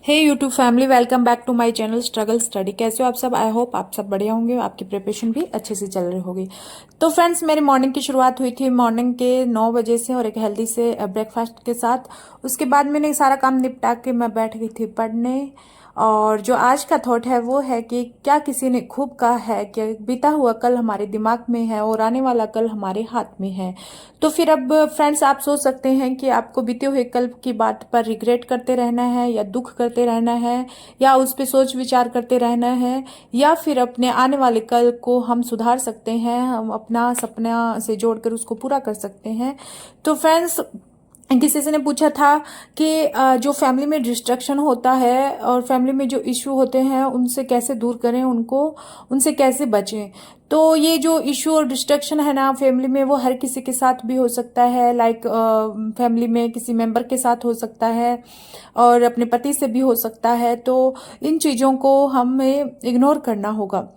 Hey YouTube family, welcome back to my channel Struggle Study. कैसे हो आप सब? आई होप आप सब बढ़िया होंगे, आपकी प्रिपरेशन भी अच्छे से चल रही होगी। तो फ्रेंड्स, मेरी मॉर्निंग की शुरुआत हुई थी मॉर्निंग के 9 बजे से और एक हेल्दी से ब्रेकफास्ट के साथ। उसके बाद मैंने सारा काम निपटा के मैं बैठ गई थी पढ़ने। और जो आज का थॉट है वो है कि क्या किसी ने खूब कहा है कि बीता हुआ कल हमारे दिमाग में है और आने वाला कल हमारे हाथ में है। तो फिर अब फ्रेंड्स, आप सोच सकते हैं कि आपको बीते हुए कल की बात पर रिग्रेट करते रहना है या दुख करते रहना है या उस पर सोच विचार करते रहना है, या फिर अपने आने वाले कल को हम सुधार सकते हैं, हम अपना सपना से जोड़कर उसको पूरा कर सकते हैं। तो फ्रेंड्स, किसी से ने पूछा था कि जो फैमिली में डिस्ट्रक्शन होता है और फैमिली में जो इश्यू होते हैं उनसे कैसे दूर करें, उनको उनसे कैसे बचें। तो ये जो इश्यू और डिस्ट्रक्शन है ना फैमिली में, वो हर किसी के साथ भी हो सकता है। लाइक फैमिली में किसी मेंबर के साथ हो सकता है और अपने पति से भी हो सकता है। तो इन चीज़ों को हमें इग्नोर करना होगा।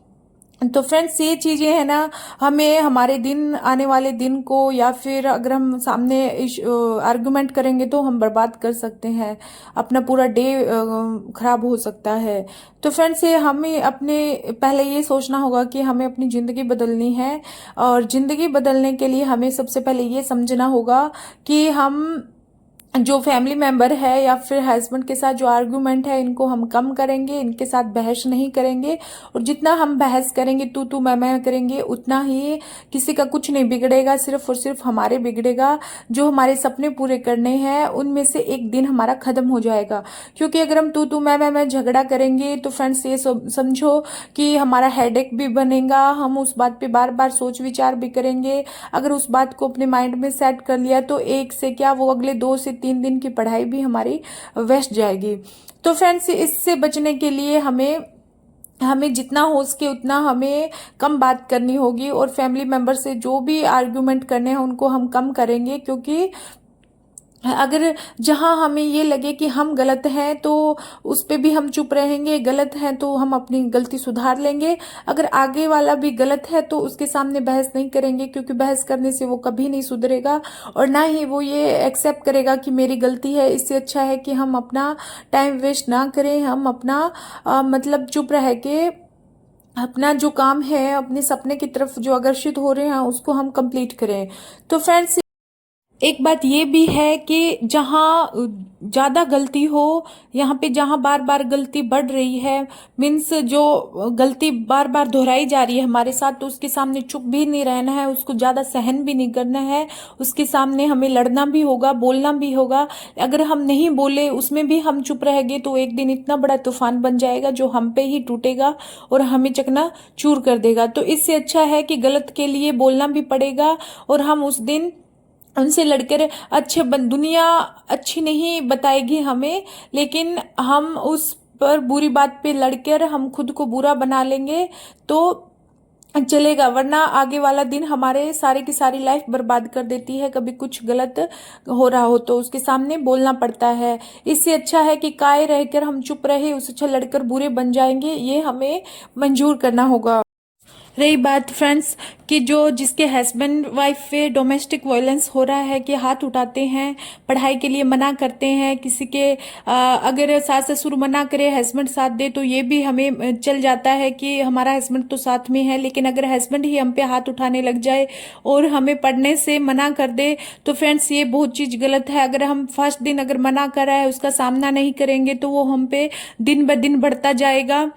तो फ्रेंड्स, ये चीजें है ना, हमें हमारे दिन आने वाले दिन को, या फिर अगर हम सामने आर्गुमेंट करेंगे तो हम बर्बाद कर सकते हैं, अपना पूरा डे खराब हो सकता है। तो फ्रेंड्स, ये हमें अपने पहले ये सोचना होगा कि हमें अपनी ज़िंदगी बदलनी है। और ज़िंदगी बदलने के लिए हमें सबसे पहले ये समझना होगा कि हम जो फैमिली मेंबर है या फिर हस्बैंड के साथ जो आर्गुमेंट है, इनको हम कम करेंगे, इनके साथ बहस नहीं करेंगे। और जितना हम बहस करेंगे, तू मैं करेंगे, उतना ही किसी का कुछ नहीं बिगड़ेगा, सिर्फ और सिर्फ हमारे बिगड़ेगा। जो हमारे सपने पूरे करने हैं उनमें से एक दिन हमारा खत्म हो जाएगा। क्योंकि अगर हम तू मैं झगड़ा करेंगे तो फ्रेंड्स, ये समझो कि हमारा हेडेक भी बनेगा, हम उस बात पे बार बार सोच विचार भी करेंगे। अगर उस बात को अपने माइंड में सेट कर लिया तो एक से क्या, वो अगले 2 से 3 दिन की पढ़ाई भी हमारी वेस्ट जाएगी। तो फ्रेंड्स, इससे बचने के लिए हमें हमें जितना हो सके उतना हमें कम बात करनी होगी, और फैमिली मेंबर से जो भी आर्ग्यूमेंट करने हैं उनको हम कम करेंगे। क्योंकि अगर जहां हमें ये लगे कि हम गलत हैं तो उस पे भी हम चुप रहेंगे, गलत हैं तो हम अपनी गलती सुधार लेंगे। अगर आगे वाला भी गलत है तो उसके सामने बहस नहीं करेंगे, क्योंकि बहस करने से वो कभी नहीं सुधरेगा और ना ही वो ये एक्सेप्ट करेगा कि मेरी गलती है। इससे अच्छा है कि हम अपना टाइम वेस्ट ना करें, हम अपना मतलब चुप रह के अपना जो काम है, अपने सपने की तरफ जो अग्रसित हो रहे हैं उसको हम कंप्लीट करें। तो फ्रेंड्स, एक बात ये भी है कि जहाँ ज़्यादा गलती हो, यहाँ पे जहाँ बार बार गलती बढ़ रही है, मीन्स जो गलती बार बार दोहराई जा रही है हमारे साथ, तो उसके सामने चुप भी नहीं रहना है, उसको ज़्यादा सहन भी नहीं करना है। उसके सामने हमें लड़ना भी होगा, बोलना भी होगा। अगर हम नहीं बोले, उसमें भी हम चुप रह गए, तो एक दिन इतना बड़ा तूफान बन जाएगा जो हम पे ही टूटेगा और हमें चकना चूर कर देगा। तो इससे अच्छा है कि गलत के लिए बोलना भी पड़ेगा और हम उस दिन उनसे लड़कर दुनिया अच्छी नहीं बताएगी हमें, लेकिन हम उस पर बुरी बात पे लड़कर हम खुद को बुरा बना लेंगे तो चलेगा। वरना आगे वाला दिन हमारे सारे की सारी लाइफ बर्बाद कर देती है। कभी कुछ गलत हो रहा हो तो उसके सामने बोलना पड़ता है। इससे अच्छा है कि काय रहकर हम चुप रहे, उससे अच्छा लड़कर बुरे बन जाएंगे, ये हमें मंजूर करना होगा। रही बात फ्रेंड्स कि जो जिसके हस्बैंड वाइफ पे डोमेस्टिक वायलेंस हो रहा है, कि हाथ उठाते हैं, पढ़ाई के लिए मना करते हैं, किसी के अगर सास ससुर मना करे, हस्बैंड साथ दे तो ये भी हमें चल जाता है कि हमारा हस्बैंड तो साथ में है। लेकिन अगर हस्बैंड ही हम पे हाथ उठाने लग जाए और हमें पढ़ने से मना कर दे तो फ्रेंड्स, ये बहुत चीज़ गलत है। अगर हम फर्स्ट दिन अगर मना कर रहा है, उसका सामना नहीं करेंगे तो वो हम पे दिन ब दिन बढ़ता जाएगा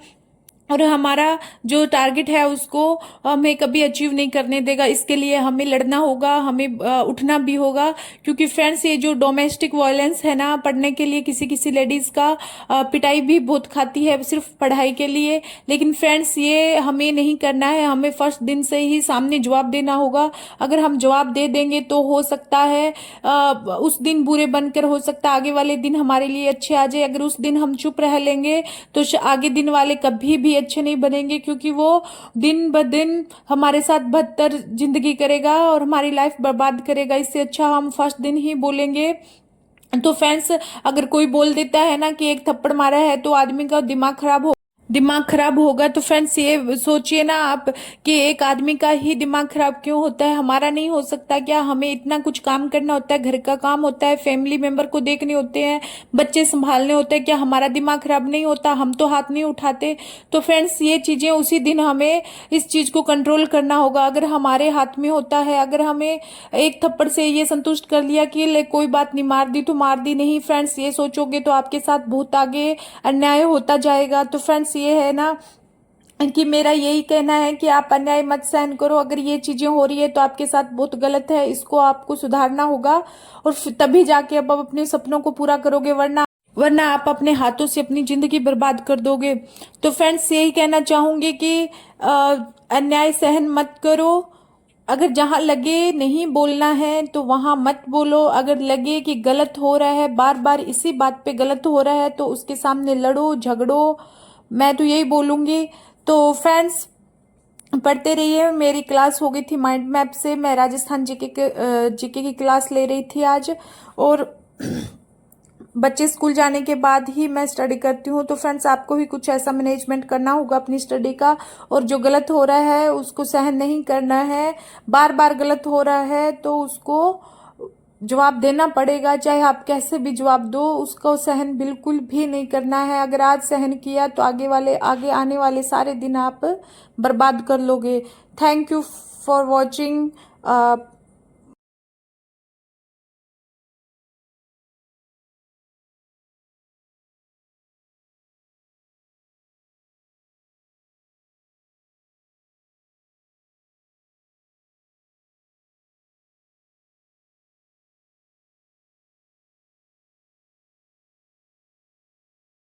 और हमारा जो टारगेट है उसको हमें कभी अचीव नहीं करने देगा। इसके लिए हमें लड़ना होगा, हमें उठना भी होगा। क्योंकि फ्रेंड्स, ये जो डोमेस्टिक वायलेंस है ना, पढ़ने के लिए किसी किसी लेडीज का पिटाई भी बहुत खाती है सिर्फ पढ़ाई के लिए। लेकिन फ्रेंड्स, ये हमें नहीं करना है, हमें फर्स्ट दिन से ही सामने जवाब देना होगा। अगर हम जवाब दे देंगे तो हो सकता है उस दिन बुरे बनकर, हो सकता है आगे वाले दिन हमारे लिए अच्छे आ जाए। अगर उस दिन हम चुप रह लेंगे तो आगे दिन वाले कभी भी अच्छे नहीं बनेंगे, क्योंकि वो दिन ब दिन हमारे साथ बदतर जिंदगी करेगा और हमारी लाइफ बर्बाद करेगा। इससे अच्छा हम फर्स्ट दिन ही बोलेंगे। तो फ्रेंड्स, अगर कोई बोल देता है ना कि एक थप्पड़ मारा है तो आदमी का दिमाग खराब हो दिमाग खराब होगा। तो फ्रेंड्स ये सोचिए ना आप कि एक आदमी का ही दिमाग खराब क्यों होता है, हमारा नहीं हो सकता क्या? हमें इतना कुछ काम करना होता है, घर का काम होता है, फैमिली मेंबर को देखने होते हैं, बच्चे संभालने होते हैं, क्या हमारा दिमाग खराब नहीं होता? हम तो हाथ नहीं उठाते। तो फ्रेंड्स ये चीजें उसी दिन हमें इस चीज को कंट्रोल करना होगा। अगर हमारे हाथ में होता है, अगर हमें एक थप्पड़ से ये संतुष्ट कर लिया कि ले कोई बात नहीं, मार दी तो मार दी, नहीं फ्रेंड्स ये सोचोगे तो आपके साथ बहुत आगे अन्याय होता जाएगा। तो फ्रेंड्स ये है ना कि मेरा यही कहना है कि आप अन्याय मत सहन करो। अगर ये चीजें हो रही है तो आपके साथ बहुत गलत है, इसको आपको सुधारना होगा और तभी जाके अब आप अपने सपनों को पूरा करोगे, वरना वरना आप अपने हाथों से अपनी जिंदगी बर्बाद कर दोगे। तो फ्रेंड्स यही कहना चाहूंगी कि अन्याय सहन मत करो। अगर जहां लगे नहीं बोलना है तो वहां मत बोलो। अगर लगे कि गलत हो रहा है, बार बार इसी बात पे गलत हो रहा है, तो उसके सामने लड़ो झगड़ो। मैं तो यही बोलूंगी। तो फ्रेंड्स पढ़ते रहिए। मेरी क्लास हो गई थी माइंड मैप से, मैं राजस्थान जीके की क्लास ले रही थी आज। और बच्चे स्कूल जाने के बाद ही मैं स्टडी करती हूँ। तो फ्रेंड्स आपको भी कुछ ऐसा मैनेजमेंट करना होगा अपनी स्टडी का, और जो गलत हो रहा है उसको सहन नहीं करना है। बार बार गलत हो रहा है तो उसको जवाब देना पड़ेगा, चाहे आप कैसे भी जवाब दो, उसको सहन बिल्कुल भी नहीं करना है। अगर आज सहन किया तो आगे आने वाले सारे दिन आप बर्बाद कर लोगे। Thank you for watching.